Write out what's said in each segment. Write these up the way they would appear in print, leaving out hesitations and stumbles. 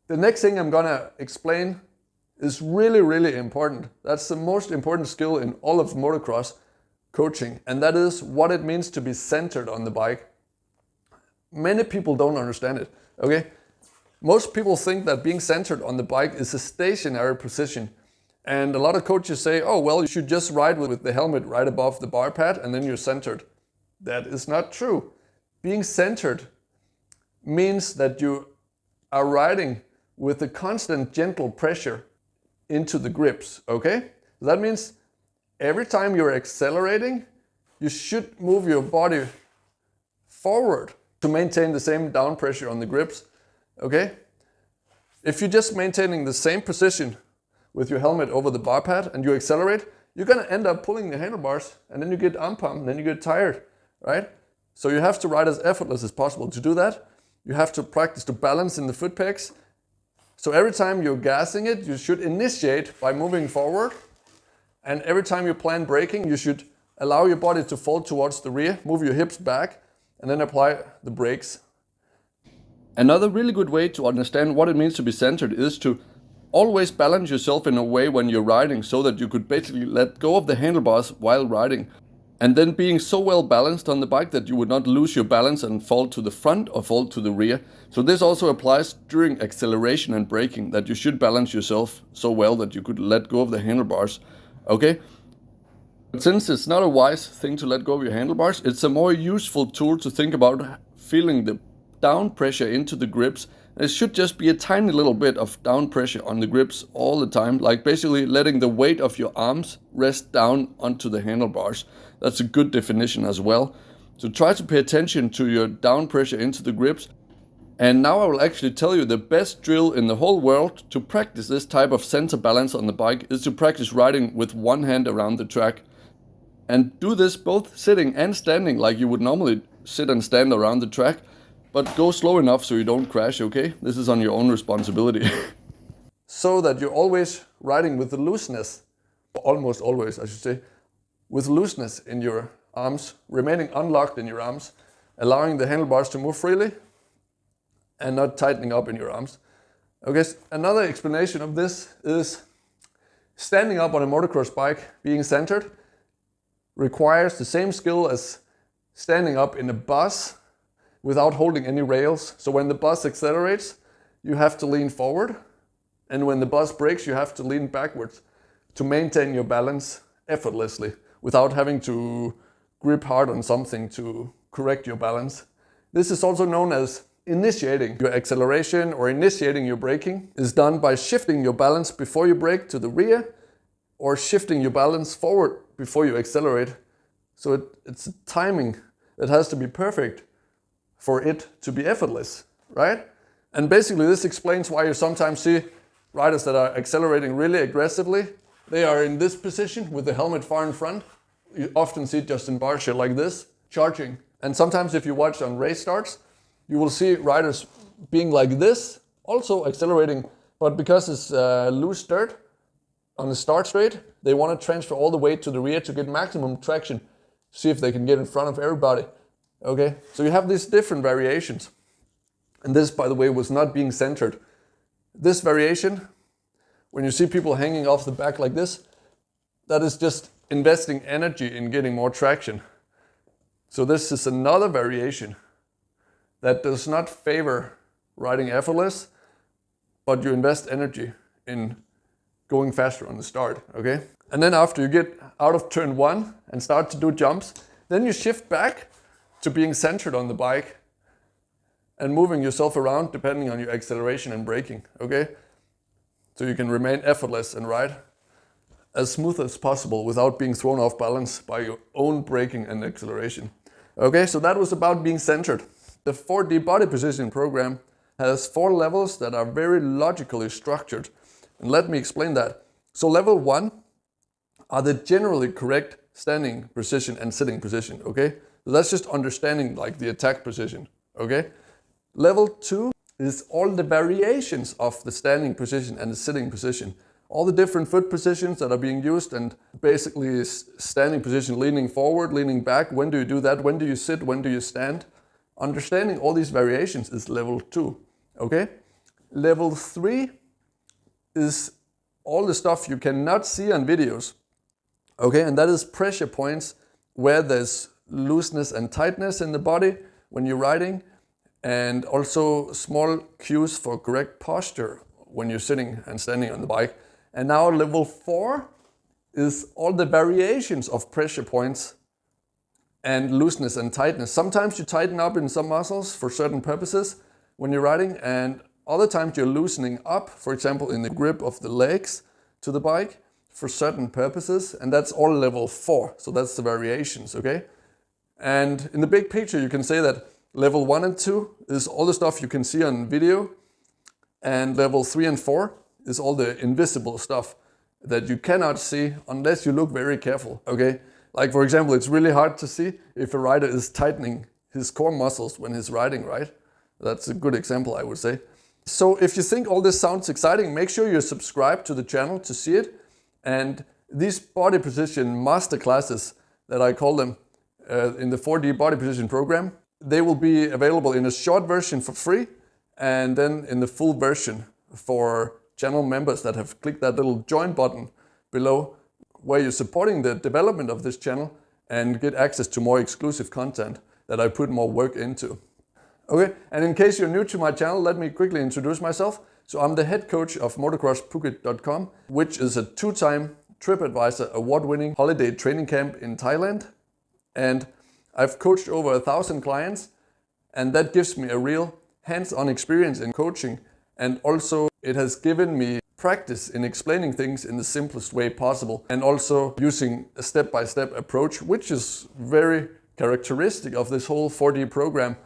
The next thing I'm gonna explain is really, really important. That's the most important skill in all of motocross coaching, and that is what it means to be centered on the bike. Many people don't understand it, okay? Most people think that being centered on the bike is a stationary position. And a lot of coaches say, oh, well, you should just ride with the helmet right above the bar pad and then you're centered. That is not true. Being centered means that you are riding with a constant gentle pressure into the grips, okay? That means every time you're accelerating, you should move your body forward to maintain the same down pressure on the grips, okay? If you're just maintaining the same position with your helmet over the bar pad and you accelerate, you're gonna end up pulling the handlebars and then you get arm pump and then you get tired, right? So you have to ride as effortless as possible. To do that, you have to practice to balance in the foot pegs. So every time you're gassing it, you should initiate by moving forward. And every time you plan braking, you should allow your body to fold towards the rear, move your hips back, and then apply the brakes. Another really good way to understand what it means to be centered is to always balance yourself in a way when you're riding so that you could basically let go of the handlebars while riding. And then being so well balanced on the bike that you would not lose your balance and fall to the front or fall to the rear. So this also applies during acceleration and braking, that you should balance yourself so well that you could let go of the handlebars. Okay? But since it's not a wise thing to let go of your handlebars, it's a more useful tool to think about feeling the down pressure into the grips. It should just be a tiny little bit of down pressure on the grips all the time, like basically letting the weight of your arms rest down onto the handlebars. That's a good definition as well. So try to pay attention to your down pressure into the grips. And now I will actually tell you the best drill in the whole world to practice this type of center balance on the bike is to practice riding with one hand around the track. And do this both sitting and standing like you would normally sit and stand around the track. But go slow enough so you don't crash, okay? This is on your own responsibility. So that you're always riding with the looseness, almost always I should say, with looseness in your arms, remaining unlocked in your arms, allowing the handlebars to move freely and not tightening up in your arms. Okay, another explanation of this is standing up on a motocross bike, being centered, requires the same skill as standing up in a bus without holding any rails. So when the bus accelerates, you have to lean forward. And when the bus brakes, you have to lean backwards to maintain your balance effortlessly without having to grip hard on something to correct your balance. This is also known as initiating your acceleration or initiating your braking. Is done by shifting your balance before you brake to the rear or shifting your balance forward before you accelerate. So it's a timing that has to be perfect for it to be effortless, right? And basically this explains why you sometimes see riders that are accelerating really aggressively. They are in this position with the helmet far in front. You often see Justin Barcia like this, charging. And sometimes if you watch on race starts, you will see riders being like this, also accelerating, but because it's loose dirt on the start straight, they want to transfer all the weight to the rear to get maximum traction, see if they can get in front of everybody. Okay, so you have these different variations. And this, by the way, was not being centered. This variation, when you see people hanging off the back like this, that is just investing energy in getting more traction. So this is another variation that does not favor riding effortless, but you invest energy in going faster on the start, okay? And then after you get out of turn one and start to do jumps, then you shift back to being centered on the bike and moving yourself around depending on your acceleration and braking, okay? So you can remain effortless and ride as smooth as possible without being thrown off balance by your own braking and acceleration. Okay, so that was about being centered. The 4D body positioning program has 4 levels that are very logically structured. And let me explain that. So level 1 are the generally correct standing position and sitting position, okay? So that's just understanding like the attack position, okay? Level 2 is all the variations of the standing position and the sitting position. All the different foot positions that are being used and basically standing position, leaning forward, leaning back. When do you do that? When do you sit? When do you stand? Understanding all these variations is level 2, okay? Level 3 is all the stuff you cannot see on videos. Okay, and that is pressure points where there's looseness and tightness in the body when you're riding, and also small cues for correct posture when you're sitting and standing on the bike. And now level 4 is all the variations of pressure points and looseness and tightness. Sometimes you tighten up in some muscles for certain purposes when you're riding, and other times you're loosening up, for example in the grip of the legs to the bike for certain purposes, and that's all level 4. So that's the variations, okay? And in the big picture you can say that level 1 and 2 is all the stuff you can see on video, and level 3 and 4 is all the invisible stuff that you cannot see unless you look very careful, okay? Like for example, it's really hard to see if a rider is tightening his core muscles when he's riding, right? That's a good example, I would say. So if you think all this sounds exciting, make sure you subscribe to the channel to see it. And these body position masterclasses that I call them in the 4D body position program, they will be available in a short version for free, and then in the full version for channel members that have clicked that little join button below, where you're supporting the development of this channel and get access to more exclusive content that I put more work into. Okay, and in case you're new to my channel, let me quickly introduce myself. So I'm the head coach of motocrossphuket.com, which is a 2-time TripAdvisor award-winning holiday training camp in Thailand. And I've coached over 1,000 clients, and that gives me a real hands-on experience in coaching. And also it has given me practice in explaining things in the simplest way possible, and also using a step-by-step approach, which is very characteristic of this whole 4D program.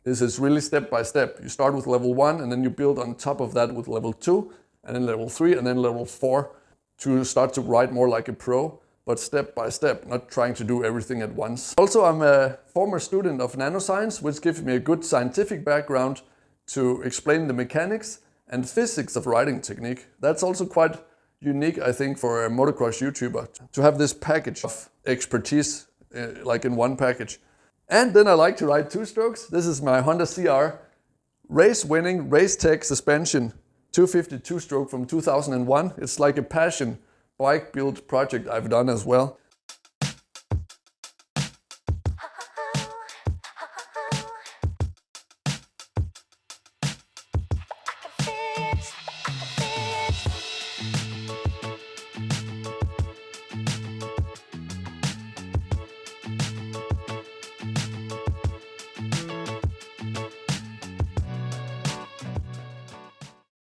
This is really step-by-step. You start with level 1 and then you build on top of that with level 2 and then level 3 and then level 4 to start to ride more like a pro, but step-by-step, not trying to do everything at once. Also, I'm a former student of nanoscience, which gives me a good scientific background to explain the mechanics and physics of riding technique. That's also quite unique, I think, for a motocross YouTuber to have this package of expertise like in one package. And then I like to ride 2-strokes. This is my Honda CR race-winning, race-tech suspension 250 2-stroke from 2001. It's like a passion bike build project I've done as well.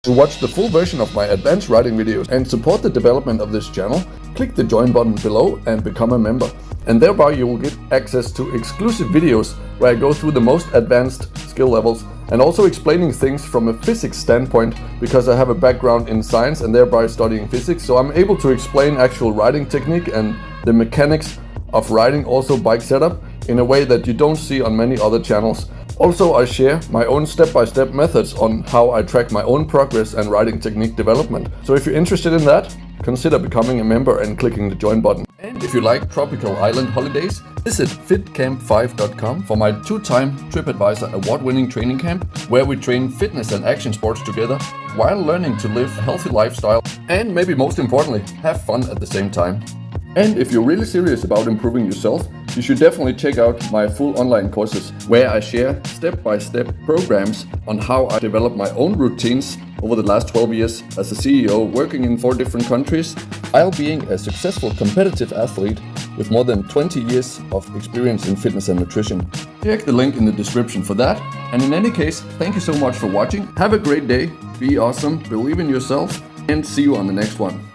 To watch the full version of my advanced riding videos and support the development of this channel, click the join button below and become a member. And thereby you will get access to exclusive videos where I go through the most advanced skill levels and also explaining things from a physics standpoint, because I have a background in science and thereby studying physics. So I'm able to explain actual riding technique and the mechanics of riding, also bike setup, in a way that you don't see on many other channels. Also, I share my own step-by-step methods on how I track my own progress and riding technique development. So if you're interested in that, consider becoming a member and clicking the join button. And if you like tropical island holidays, visit fitcamp5.com for my 2-time TripAdvisor award-winning training camp, where we train fitness and action sports together while learning to live a healthy lifestyle and, maybe most importantly, have fun at the same time. And if you're really serious about improving yourself, you should definitely check out my full online courses, where I share step-by-step programs on how I developed my own routines over the last 12 years as a CEO, working in 4 different countries, while being a successful competitive athlete with more than 20 years of experience in fitness and nutrition. Check the link in the description for that. And in any case, thank you so much for watching. Have a great day, be awesome, believe in yourself, and see you on the next one.